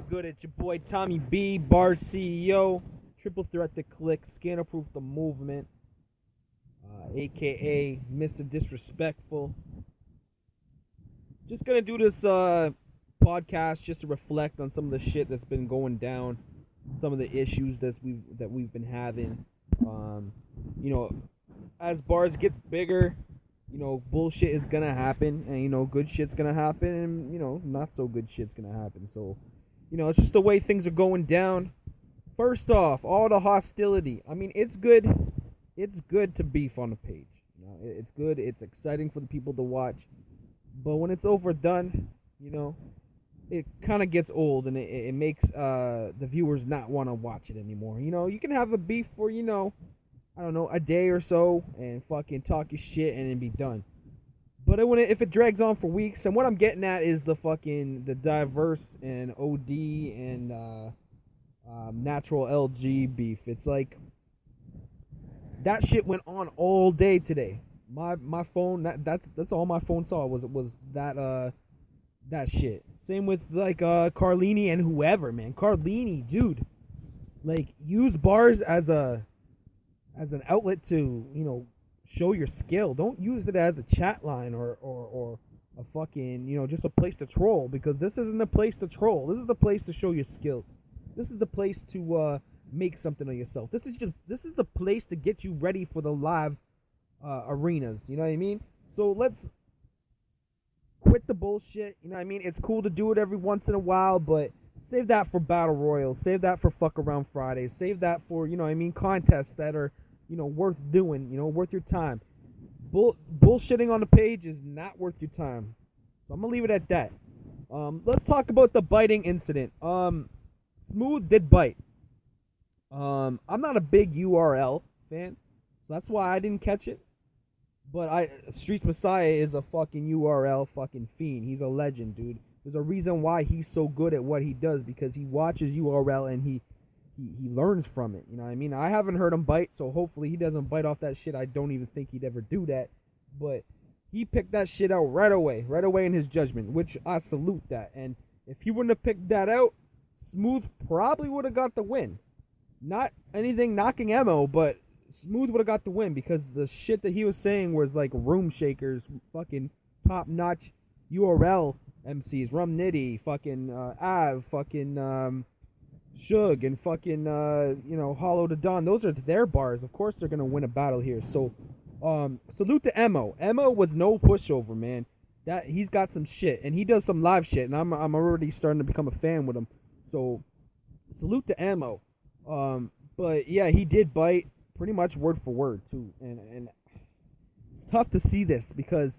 good? It's your boy Tommy B, Bar CEO, Triple Threat the Click, Scanner Proof the Movement, aka Mr. Disrespectful. Just gonna do this podcast just to reflect on some of the shit that's been going down, some of the issues that we've been having. As bars gets bigger, bullshit is gonna happen, and good shit's gonna happen, and not so good shit's gonna happen. So, it's just the way things are going down. First off, all the hostility. I mean, it's good. It's good to beef on the page. It's good. It's exciting for the people to watch. But when it's overdone, it kind of gets old, and it makes the viewers not want to watch it anymore. You can have a beef for, I don't know, a day or so, and fucking talk your shit and then be done. But if it drags on for weeks, and what I'm getting at is the diverse and OD and natural LG beef. It's like that shit went on all day today. My phone, that's all my phone saw was that shit. Same with Carlini and whoever, man. Carlini, dude, use bars as an outlet to show your skill. Don't use it as a chat line or a fucking just a place to troll, because this isn't a place to troll. This is the place to show your skills. This is the place to make something of yourself. This is the place to get you ready for the live arenas. You know what I mean? So let's quit the bullshit. You know what I mean? It's cool to do it every once in a while, but save that for battle royals. Save that for fuck around Fridays. Save that for contests that are worth doing. Worth your time. Bullshitting on the page is not worth your time. So I'm gonna leave it at that. Let's talk about the biting incident. Smooth did bite. I'm not a big URL fan, so that's why I didn't catch it. But Streets Messiah is a fucking URL fucking fiend. He's a legend, dude. There's a reason why he's so good at what he does, because he watches URL and he learns from it. You know what I mean? I haven't heard him bite, so hopefully he doesn't bite off that shit. I don't even think he'd ever do that. But he picked that shit out right away in his judgment, which I salute that. And if he wouldn't have picked that out, Smooth probably would have got the win. Not anything knocking Emo, but Smooth would have got the win, because the shit that he was saying was like room shakers, fucking top-notch URL MCs, Rum Nitty, fucking Av, fucking Suge, and fucking Hollow to Dawn. Those are their bars. Of course they're gonna win a battle here. So salute to Emo. Emo was no pushover, man. That he's got some shit, and he does some live shit, and I'm already starting to become a fan with him. So salute to Emo. But yeah, he did bite pretty much word for word too, and it's tough to see this because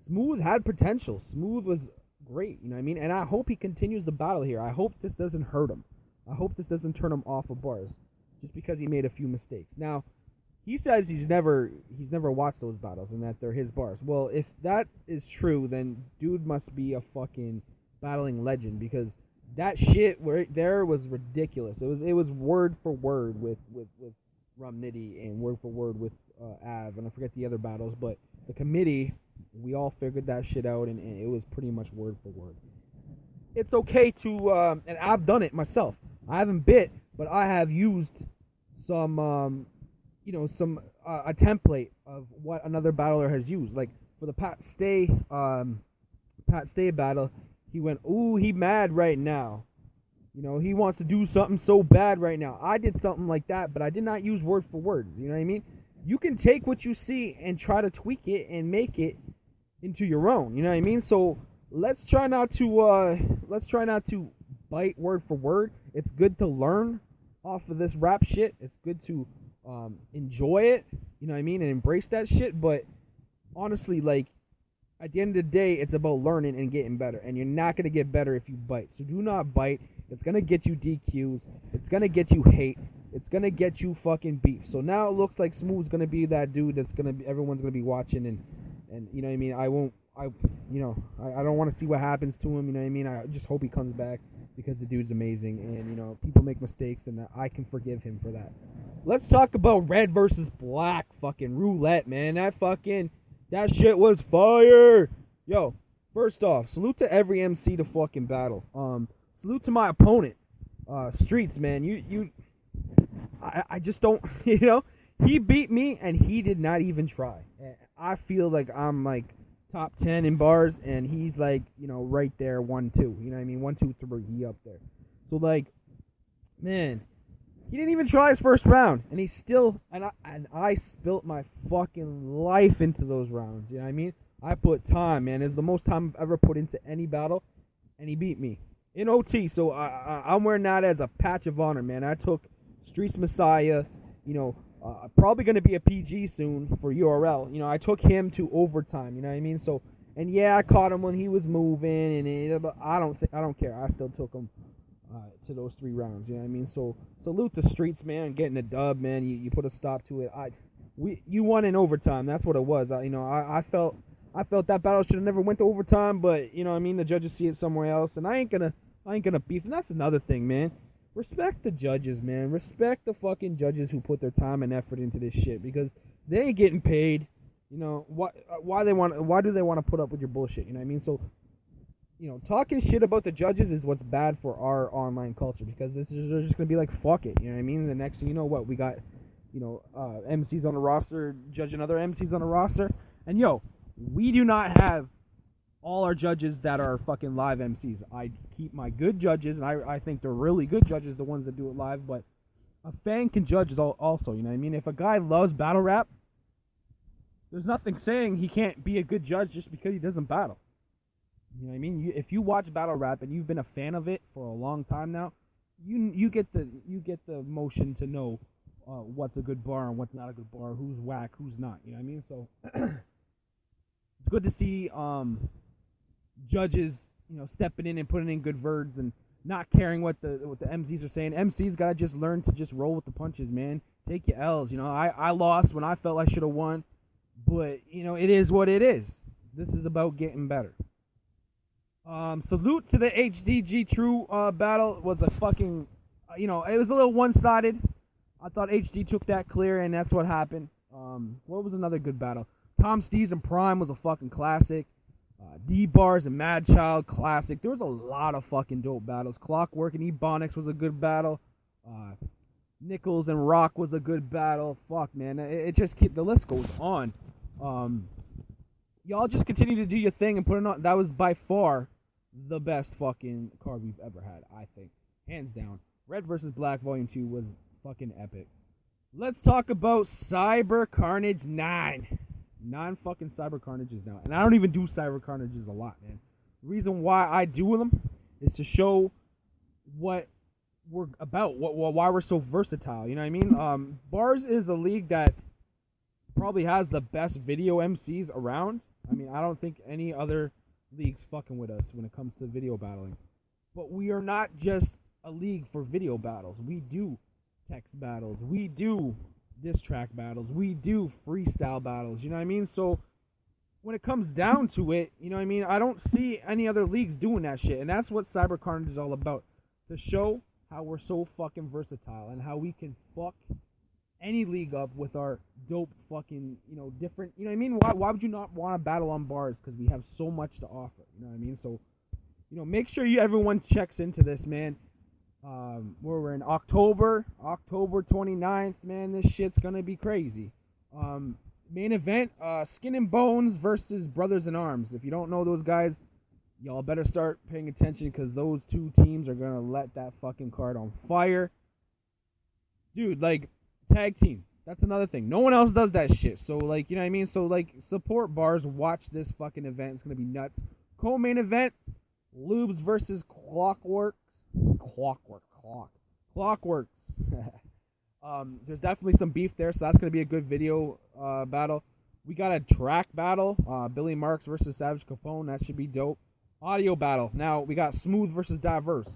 Smooth had potential. Smooth was great, you know what I mean? And I hope he continues the battle here. I hope this doesn't hurt him. I hope this doesn't turn him off of bars just because he made a few mistakes. Now, he says he's never watched those battles and that they're his bars. Well, if that is true, then dude must be a fucking battling legend, because that shit right there was ridiculous. It was word for word with Rum Nitty and word for word with Av, and I forget the other battles, but the committee, we all figured that shit out, and it was pretty much word for word. It's okay to, and I've done it myself. I haven't bit, but I have used some, a template of what another battler has used. Like for the Pat Stay battle, he went, ooh, he mad right now. He wants to do something so bad right now. I did something like that, but I did not use word for word. You know what I mean? You can take what you see and try to tweak it and make it into your own. You know what I mean? So let's try not to bite word for word. It's good to learn off of this rap shit. It's good to enjoy it. You know what I mean? And embrace that shit. But honestly, at the end of the day, it's about learning and getting better. And you're not going to get better if you bite. So do not bite. It's going to get you DQs. It's going to get you hate. It's going to get you fucking beef. So now it looks like Smooth's going to be that dude that's going to be, everyone's going to be watching. And you know what I mean? I don't want to see what happens to him. You know what I mean? I just hope he comes back, because the dude's amazing. And, people make mistakes, and I can forgive him for that. Let's talk about red versus black fucking roulette, man. That shit was fire. Yo, first off, salute to every MC to fucking battle. salute to my opponent, Streets, man. I just don't, he beat me and he did not even try. I feel like I'm like top 10 in bars and he's like, right there, 1, 2. You know what I mean? 1, 2, 3, he up there. So like, man, he didn't even try his first round and he still, and I spilt my fucking life into those rounds. You know what I mean? I put time, man. It's the most time I've ever put into any battle, and he beat me in OT. So I'm wearing that as a patch of honor, man. I took Streets Messiah, probably going to be a PG soon for URL. I took him to overtime. You know what I mean? So, and yeah, I caught him when he was moving, but I don't care. I still took him to those 3 rounds. You know what I mean? So salute to Streets, man, getting a dub, man. You put a stop to it. You won in overtime. That's what it was. I felt that battle should have never went to overtime, but the judges see it somewhere else, and I ain't gonna beef. And that's another thing, man. Respect the judges, man. Respect the fucking judges who put their time and effort into this shit because they ain't getting paid. Why do they want to put up with your bullshit? You know what I mean? So, talking shit about the judges is what's bad for our online culture because they're just gonna be like, fuck it. You know what I mean? The next thing you know, what we got, MCs on the roster judging other MCs on the roster, and we do not have all our judges that are fucking live MCs. I keep my good judges, and I think they're really good judges, the ones that do it live, but a fan can judge also, you know what I mean? If a guy loves battle rap, there's nothing saying he can't be a good judge just because he doesn't battle. You know what I mean? If you watch battle rap and you've been a fan of it for a long time now, you get the motion to know what's a good bar and what's not a good bar, who's whack, who's not, you know what I mean? So it's good to see judges, stepping in and putting in good words and not caring what the MCs are saying. MCs gotta just learn to just roll with the punches, man. Take your L's. I lost when I felt I should have won, but it is what it is. This is about getting better. Salute to the HDG True battle. Was a fucking, it was a little one-sided. I thought HD took that clear, and that's what happened. What was another good battle? Tom Steves and Prime was a fucking classic. D-Bars and Mad Child, classic. There was a lot of fucking dope battles. Clockwork and Ebonics was a good battle. Nichols and Rock was a good battle. Fuck, man. It just the list goes on. Y'all just continue to do your thing and put it on. That was by far the best fucking card we've ever had, I think. Hands down. Red vs. Black Volume 2 was fucking epic. Let's talk about Cyber Carnage 9. 9 fucking Cyber Carnages now. And I don't even do Cyber Carnages a lot, man. The reason why I do them is to show what we're about, why we're so versatile. You know what I mean? Bars is a league that probably has the best video MCs around. I mean, I don't think any other league's fucking with us when it comes to video battling. But we are not just a league for video battles. We do text battles. We do diss track battles. We do freestyle battles. You know what I mean? So when it comes down to it, you know what I mean? I don't see any other leagues doing that shit. And that's what Cyber Carnage is all about. To show how we're so fucking versatile and how we can fuck any league up with our dope fucking, different, you know what I mean? Why would you not want to battle on bars? Because we have so much to offer, you know what I mean? So, make sure everyone checks into this, man. We're in October 29th, man. This shit's gonna be crazy. Main event, Skin and Bones versus Brothers in Arms. If you don't know those guys, y'all better start paying attention because those two teams are gonna let that fucking card on fire. Dude, tag team. That's another thing. No one else does that shit. So, you know what I mean? So, support bars. Watch this fucking event. It's going to be nuts. Co-main event, Lubes versus Clockworks. Clockworks. There's definitely some beef there, so that's going to be a good video battle. We got a track battle. Billy Marks versus Savage Capone. That should be dope. Audio battle. Now, we got Smooth versus Diverse.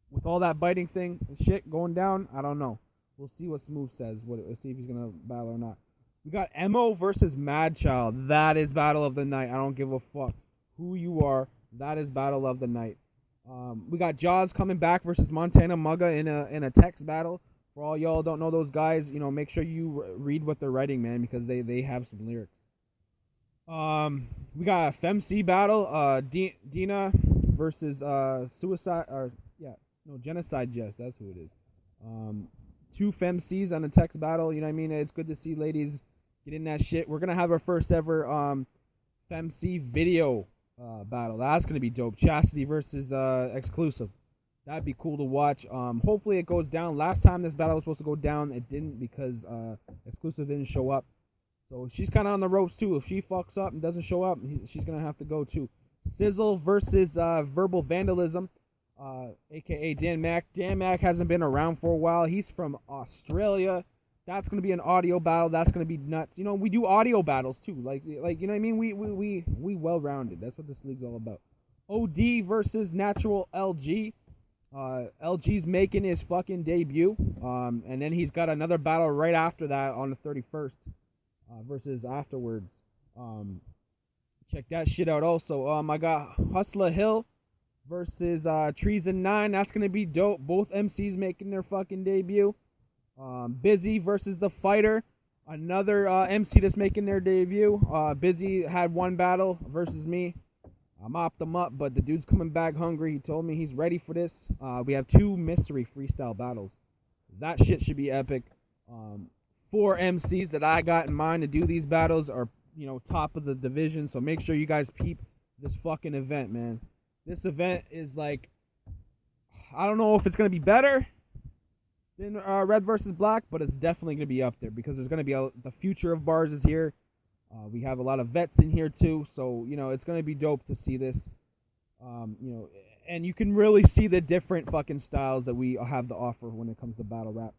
With all that biting thing and shit going down, I don't know. We'll see what Smooth says. We'll see if he's going to battle or not. We got Emo versus Mad Child. That is battle of the night. I don't give a fuck who you are. That is battle of the night. We got Jaws coming back versus Montana Mugga in a text battle. For all y'all don't know those guys, make sure you read what they're writing, man, because they have some lyrics. We got a FemC battle. Dina versus Genocide Jess. That's who it is. Two femcs on a text battle. You know what I mean? It's good to see ladies get in that shit. We're gonna have our first ever femc video battle. That's gonna be dope. Chastity versus Exclusive. That'd be cool to watch. Hopefully it goes down. Last time this battle was supposed to go down, it didn't because Exclusive didn't show up. So she's kind of on the ropes too. If she fucks up and doesn't show up, she's gonna have to go too. Sizzle versus Verbal Vandalism, aka Dan Mac. Dan Mac hasn't been around for a while. He's from Australia. That's gonna be an audio battle. That's gonna be nuts. You know, we do audio battles too. Like you know what I mean? We well rounded. That's what this league's all about. OD versus Natural LG. LG's making his fucking debut. And then he's got another battle right after that on the 31st. Versus Afterwards. Check that shit out also. I got Hustler Hill versus Treason 9. That's gonna be dope. Both MCs making their fucking debut. Busy versus The Fighter. Another MC that's making their debut. Busy had one battle versus me. I mopped him up, but the dude's coming back hungry. He told me he's ready for this. We have 2 mystery freestyle battles. That shit should be epic. 4 MCs that I got in mind to do these battles are, you know, top of the division. So make sure you guys peep this fucking event, man. This event is like, I don't know if it's going to be better than Red versus Black, but it's definitely going to be up there because there's going to be the future of bars is here. We have a lot of vets in here too. So, you know, it's going to be dope to see this. You know, and you can really see the different fucking styles that we have to offer when it comes to battle rap.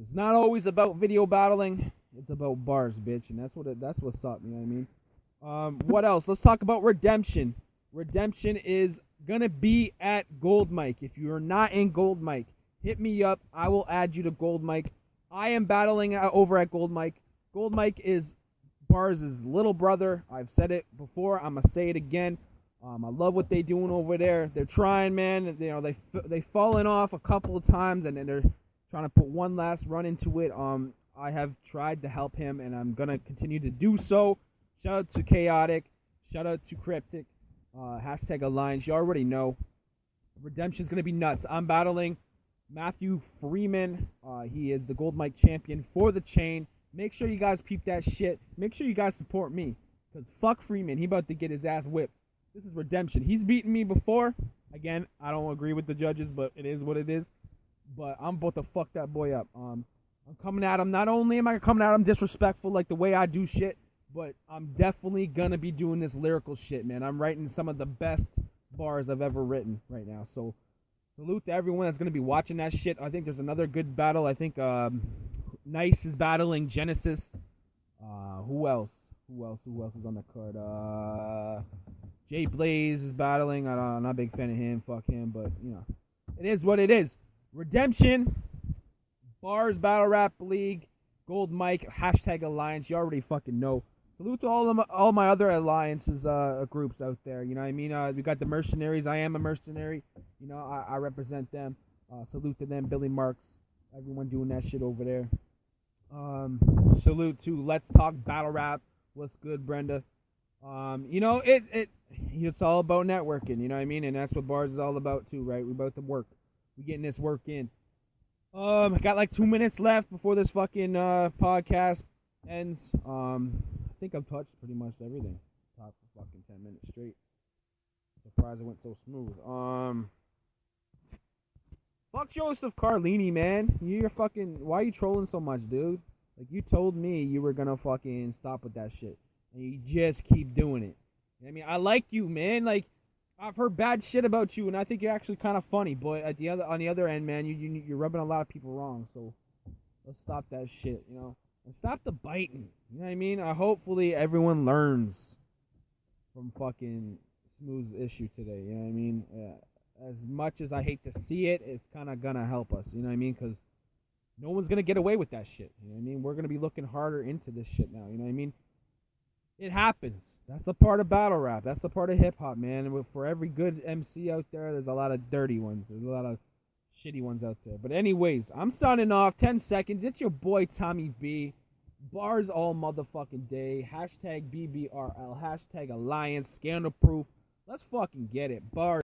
It's not always about video battling. It's about bars, bitch, and that's what's up. You know what I mean? What else? Let's talk about Redemption. Redemption is gonna be at Gold Mike. If you're not in Gold Mike, hit me up. I will add you to Gold Mike. I am battling over at Gold Mike. Gold Mike is Bars' little brother. I've said it before. I'm gonna say it again. I love what they're doing over there. They're trying, man. You know, they've fallen off a couple of times, and then they're trying to put one last run into it. I have tried to help him, and I'm going to continue to do so. Shout out to Chaotic. Shout out to Cryptic. Hashtag Alliance. You already know. Redemption's going to be nuts. I'm battling Matthew Freeman. He is the Gold Mike champion for the chain. Make sure you guys peep that shit. Make sure you guys support me. Because fuck Freeman. He about to get his ass whipped. This is Redemption. He's beaten me before. Again, I don't agree with the judges, but it is what it is. But I'm about to fuck that boy up. I'm coming at him. Not only am I coming at him disrespectful like the way I do shit, but I'm definitely gonna be doing this lyrical shit, man. I'm writing some of the best bars I've ever written right now. So salute to everyone that's gonna be watching that shit. I think there's another good battle. I think Nice is battling Genesis. Who else? Who else is on the card? Jay Blaze is battling. I'm not a big fan of him. Fuck him. But you know, it is what it is. Redemption, Bars Battle Rap League, Gold Mike, hashtag Alliance. You already fucking know. Salute to all my other alliances groups out there. You know what I mean? We got the Mercenaries. I am a mercenary. You know, I represent them. Salute to them. Billy Marks. Everyone doing that shit over there. Salute to Let's Talk Battle Rap. What's good, Brenda? You know, it's all about networking. You know what I mean? And that's what Bars is all about too, right? We're about to work. We're getting this work in. I got like 2 minutes left before this fucking podcast ends. I think I've touched pretty much everything. Talked for fucking 10 minutes straight. Surprised it went so smooth. Fuck Joseph Carlini, man. You're fucking. Why are you trolling so much, dude? Like, you told me you were gonna fucking stop with that shit, and you just keep doing it. I mean, I like you, man. Like, I've heard bad shit about you, and I think you're actually kind of funny. But on the other end, man, you're rubbing a lot of people wrong. So let's stop that shit, you know, and stop the biting. You know what I mean? Hopefully everyone learns from fucking Smooth's issue today. You know what I mean? As much as I hate to see it, it's kind of gonna help us. You know what I mean? Because no one's gonna get away with that shit. You know what I mean? We're gonna be looking harder into this shit now. You know what I mean? It happens. That's a part of battle rap. That's a part of hip-hop, man. And for every good MC out there, there's a lot of dirty ones. There's a lot of shitty ones out there. But anyways, I'm signing off. 10 seconds. It's your boy, Tommy B. Bars all motherfucking day. Hashtag BBRL. Hashtag Alliance. Scandal proof. Let's fucking get it. Bars.